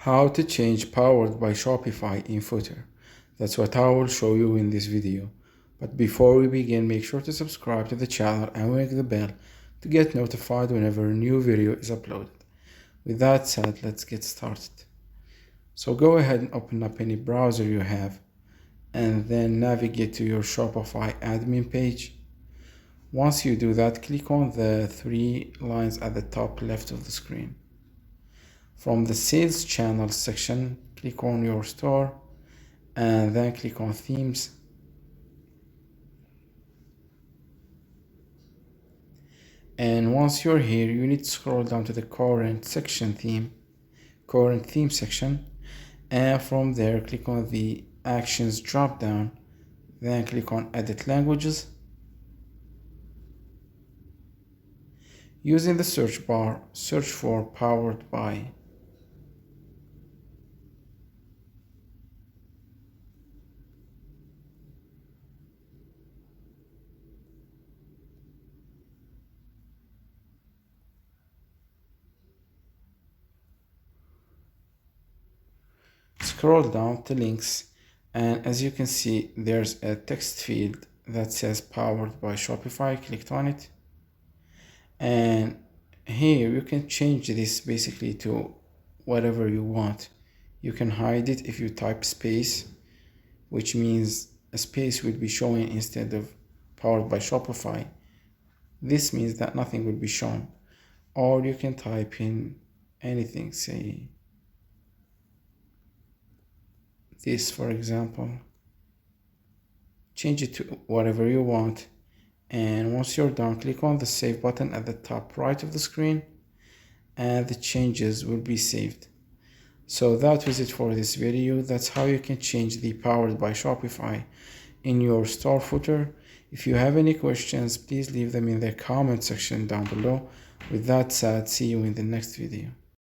How to change powered by Shopify in footer. That's what I will show you in this video. But before we begin, make sure to subscribe to the channel and ring the bell to get notified whenever a new video is uploaded. With that said, let's get started. So go ahead and open up any browser you have and then navigate to your Shopify admin page. Once you do that, click on the three lines at the top left of the screen. From the sales channel section, click on your store and then click on themes. And once you're here, you need to scroll down to the current theme section, and from there click on the actions drop down, then click on edit languages. Using the search bar, search for powered by. Scroll down to links, and as you can see, there's a text field that says powered by Shopify. Click on it, and here you can change this basically to whatever you want. You can hide it if you type space, which means a space will be showing instead of powered by Shopify. This means that nothing will be shown. Or you can type in anything, say this for example. Change it to whatever you want, and once you're done, click on the save button at the top right of the screen and the changes will be saved. So that was it for this video. That's how you can change the powered by Shopify in your store footer. If you have any questions, please leave them in the comment section down below. With that said, see you in the next video.